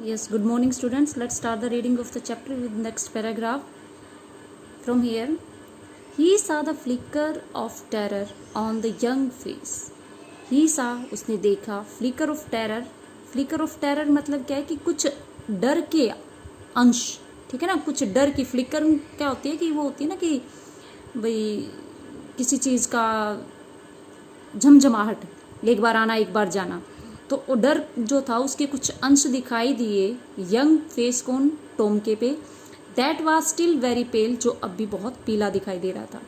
Yes, good morning students. Let's start the reading of the chapter with next paragraph. From here, he saw the flicker of terror on the young face. He saw, उसने देखा, flicker of terror. Flicker of terror मतलब क्या है कि कुछ डर के अंश, ठीक है ना, कुछ डर की फ्लिकर क्या होती है कि वो होती है ना कि भाई किसी चीज़ का झमझमाहट, एक बार आना एक बार जाना, तो वो डर जो था उसके कुछ अंश दिखाई दिए यंग फेस कौन टॉम के पे. दैट वाज स्टिल वेरी पेल, जो अब भी बहुत पीला दिखाई दे रहा था.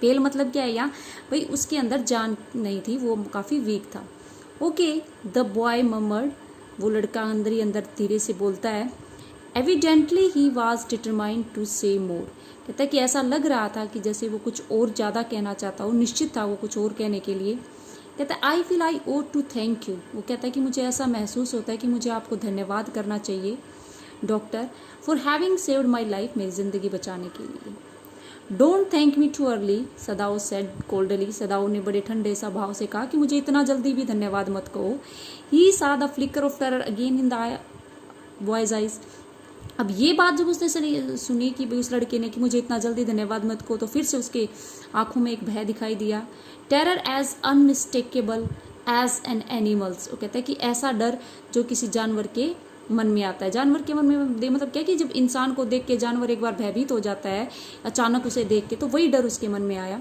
पेल मतलब क्या है यहाँ भाई, उसके अंदर जान नहीं थी, वो काफ़ी वीक था. ओके, द बॉय ममर्ड, वो लड़का अंदर ही अंदर धीरे से बोलता है. Evidently he was determined to say more, कहता है कि ऐसा लग रहा था कि जैसे वो कुछ और ज़्यादा कहना चाहता हो, निश्चित था वो कुछ और कहने के लिए. कहता है I feel I ought to thank you, वो कहता है कि मुझे ऐसा महसूस होता है कि मुझे आपको धन्यवाद करना चाहिए doctor, for having saved my life, मेरी ज़िंदगी बचाने के लिए. Don't thank me too early, Sadao said coldly, Sadao ने बड़े ठंडे सा भाव से कहा कि मुझे इतना जल्दी भी धन्यवाद मत कहो. He saw the flicker of terror again in the boy's eyes. अब ये बात जब उसने सुनी कि भाई उस लड़के ने कि मुझे इतना जल्दी धन्यवाद मत कहो, तो फिर से उसके आंखों में एक भय दिखाई दिया. Terror as unmistakable as an animals, वो कहता है कि ऐसा डर जो किसी जानवर के मन में आता है. जानवर के मन में दे मतलब क्या कि जब इंसान को देख के जानवर एक बार भयभीत हो जाता है अचानक उसे देख के, तो वही डर उसके मन में आया.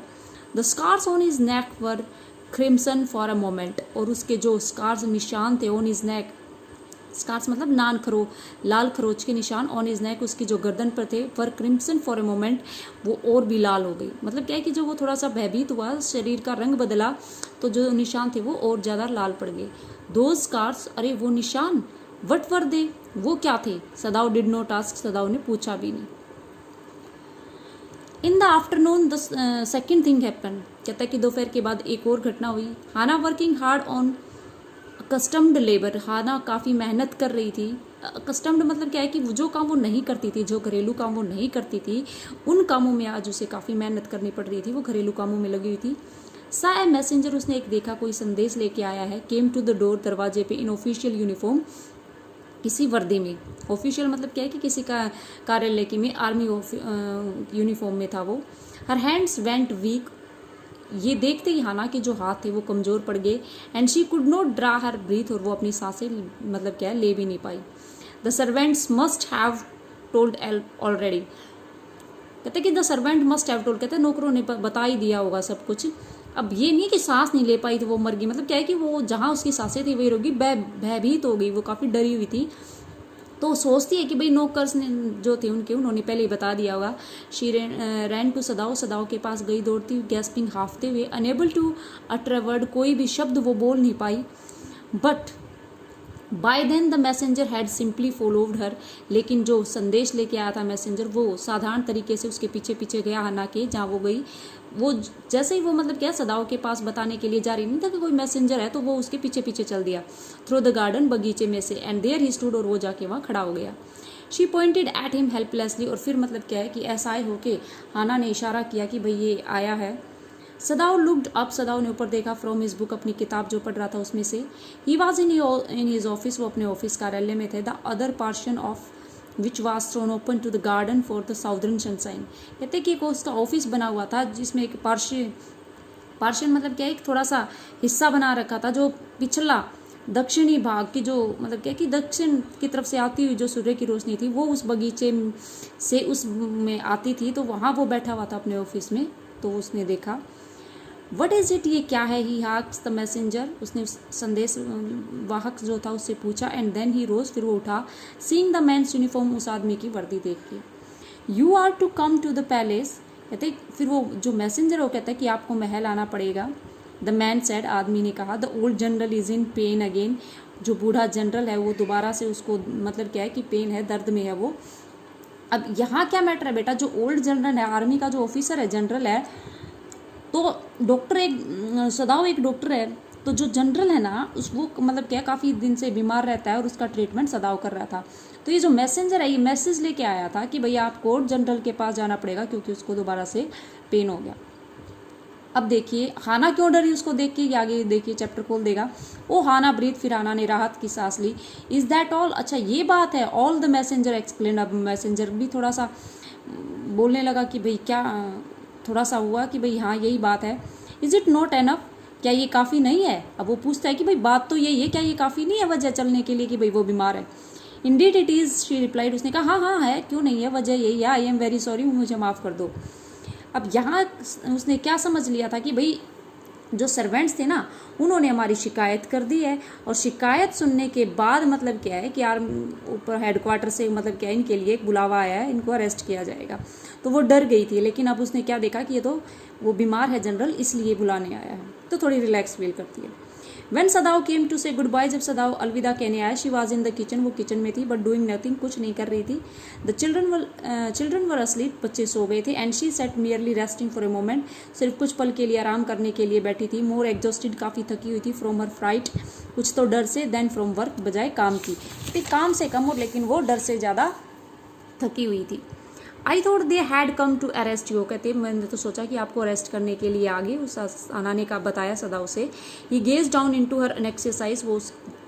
The scars on his neck were crimson for a moment, और उसके जो स्कार्स निशान थे ऑन हिज नेक, स्कार्स मतलब लाल खरोच के निशान, ऑन हिज नेक उसकी जो गर्दन पर थे, वर क्रिम्सन फॉर ए मोमेंट, वो और भी लाल हो गई. मतलब क्या है कि जो वो थोड़ा सा भयभीत हुआ, शरीर का रंग बदला, तो जो निशान थे वो और ज़्यादा लाल पड़ गए. दो स्कार्स, अरे वो निशान, वट वर दे, वो क्या थे. सदाओ डिड नॉट आस्क, सदाओ ने पूछा भी नहीं. In the afternoon the second thing happen, कहता है कि दोपहर के बाद एक और घटना हुई. हाना वर्किंग हार्ड ऑन कस्टम्ड लेबर, हाना काफ़ी मेहनत कर रही थी. कस्टम्ड मतलब क्या है कि जो काम वो नहीं करती थी, जो घरेलू काम वो नहीं करती थी, उन कामों में आज उसे काफ़ी मेहनत करनी पड़ रही थी, वो घरेलू कामों में लगी हुई थी. सा ए मैसेंजर, उसने एक देखा कोई संदेश लेके आया है. केम टू द डोर, दरवाजे पे, इन ऑफिशियल यूनिफॉर्म, किसी वर्दी में. ऑफिशियल मतलब क्या है कि किसी का कार्यालय की में, आर्मी यूनिफॉर्म में था वो. हर हैंड्स वेंट वीक, ये देखते ही हाना के जो हाथ थे वो कमज़ोर पड़ गए. And she could not draw her breath, और वो अपनी सांसें मतलब क्या है ले भी नहीं पाई. The servants must have told already, कहते कि the servant must have told, कहते नौकरों ने बता ही दिया होगा सब कुछ. अब ये नहीं कि सांस नहीं ले पाई तो वो मर गई, मतलब क्या है कि वो जहाँ उसकी सांसें थी वही रोगी, भयभीत हो गई, वो काफ़ी डरी हुई थी. तो सोचती है कि भाई नौकर्स ने जो थे उन्होंने पहले ही बता दिया होगा. शी रैन टू सदाओ, सदाओ के पास गई दौड़ती, गैस्पिंग हाफते हुए, unable to utter a word, कोई भी शब्द वो बोल नहीं पाई. But by then the messenger had simply followed her, लेकिन जो संदेश लेके आया था मैसेंजर, वो साधारण तरीके से उसके पीछे पीछे गया हाना के जहाँ वो गई. वो जैसे ही वो मतलब क्या सदाओ के पास बताने के लिए जा रही नहीं था कि कोई मैसेंजर है, तो वो उसके पीछे पीछे चल दिया थ्रू द गार्डन, बगीचे में से. एंड देयर ही स्टूड, और वो जाके वहाँ खड़ा हो गया. She pointed at him helplessly, और फिर मतलब क्या है कि ऐसा आए होके हाना ने इशारा किया कि भाई ये आया है. सदाओ लुक्ड अप, सदाओ ने ऊपर देखा. फ्रॉम हिज बुक, अपनी किताब जो पढ़ रहा था उसमें से. He was in his office, वो अपने ऑफिस कार्यालय में थे. The other portion of which was thrown open to the garden for the southern sunshine, कहते कि एक उसका ऑफिस बना हुआ था जिसमें एक पार्शन मतलब क्या है, एक थोड़ा सा हिस्सा बना रखा था जो पिछला दक्षिणी भाग की जो मतलब क्या कि दक्षिण की तरफ से आती हुई जो सूर्य की रोशनी थी वो उस बगीचे से उस में आती थी. तो वहाँ वो बैठा हुआ था अपने ऑफिस में, तो उसने देखा. वट इज़ इट, ये क्या है. ही हाक्स द मैसेंजर, उसने संदेश वाहक जो था उससे पूछा. एंड देन ही रोज, फिर वो उठा. सीइंग द मैन्स यूनिफॉर्म, उस आदमी की वर्दी देख के. You are to come to the palace, कहते फिर वो जो मैसेंजर वो कहता है कि आपको महल आना पड़ेगा. द मैन सेड, आदमी ने कहा. The old general is in pain again, जो बूढ़ा जनरल है वो दोबारा से उसको मतलब क्या है कि पेन है, दर्द में है वो. अब यहाँ क्या मैटर है बेटा, जो ओल्ड जनरल है, आर्मी का जो ऑफिसर है, जनरल है, तो डॉक्टर एक सदाओ एक डॉक्टर है, तो जो जनरल है ना वो मतलब क्या काफ़ी दिन से बीमार रहता है और उसका ट्रीटमेंट सदाओ कर रहा था. तो ये जो मैसेंजर है ये मैसेज लेके आया था कि भैया आपको जनरल के पास जाना पड़ेगा क्योंकि उसको दोबारा से पेन हो गया. अब देखिए हाना क्यों डरी उसको देख के, ये आगे देखिए चैप्टर खोल देगा। ओ हाना ब्रीथ, फिर हाना ने राहत की सांस ली। इज दैट ऑल, अच्छा ये बात है। ऑल द मैसेंजर एक्सप्लेन, अब मैसेंजर भी थोड़ा सा बोलने लगा कि भाई क्या, थोड़ा सा हुआ कि भाई हाँ यही बात है। इज इट नॉट एनफ, क्या ये काफ़ी नहीं है। अब वो पूछता है कि भाई बात तो यही है, क्या ये काफ़ी नहीं है वजह चलने के लिए कि भाई वो बीमार है। Indeed it is, she replied, उसने कहा हाँ हाँ है, क्यों नहीं है, वजह यही है। आई एम वेरी सॉरी, मुझे माफ़ कर दो। अब यहाँ उसने क्या समझ लिया था कि भाई जो सर्वेंट्स थे ना उन्होंने हमारी शिकायत कर दी है, और शिकायत सुनने के बाद मतलब क्या है कि यार ऊपर हेडक्वार्टर से मतलब क्या है इनके लिए एक बुलावा आया है, इनको अरेस्ट किया जाएगा। तो वो डर गई थी, लेकिन अब उसने क्या देखा कि ये तो वो बीमार है जनरल, इसलिए बुलाने आया है, तो थोड़ी रिलैक्स फील करती है। When सदाव केम टू से गुड बाय, जब सदाव अलविदा कहने आया, she was in the kitchen, वो किचन में थी, बट डूइंग नथिंग, कुछ नहीं कर रही थी। द चिल्ड्रन वर अस्लीप, बच्चे सो गए थे। And she said merely resting for a moment, सिर्फ कुछ पल के लिए आराम करने के लिए बैठी थी। मोर एग्जॉस्टेड, काफ़ी थकी हुई थी, फ्रॉम हर फ्राइट, कुछ तो डर से, देन फ्रॉम वर्क, बजाय काम की। काम से कम हो लेकिन वो डर से ज़्यादा थकी हुई थी। I thought they had come to arrest you, कहते मैंने तो सोचा कि आपको अरेस्ट करने के लिए आगे, उस आना ने का बताया सदाव से। He gaze down into her an exercise, वो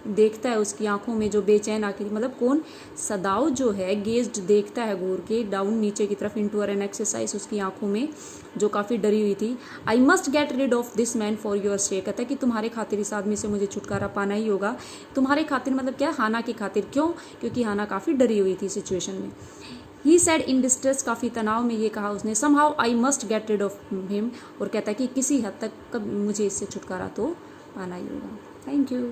देखता है उसकी आंखों में जो बेचैन आखिर, मतलब कौन, सदाव जो है गेज्ड देखता है घूर के डाउन नीचे की तरफ, into her an exercise, उसकी आंखों में जो काफ़ी डरी हुई थी। I must get rid of this man for your stay, कहता है कि तुम्हारे खातिर इस आदमी से मुझे छुटकारा पाना ही होगा। तुम्हारे खातिर मतलब क्या, हाना की खातिर। क्यों, क्योंकि हाना काफ़ी डरी हुई थी सिचुएशन में। ही सैड इन डिस्ट्रेस, काफ़ी तनाव में ये कहा उसने। Somehow I must get rid of him, और कहता है कि किसी हद तक मुझे इससे छुटकारा तो पाना ही होगा। Thank you.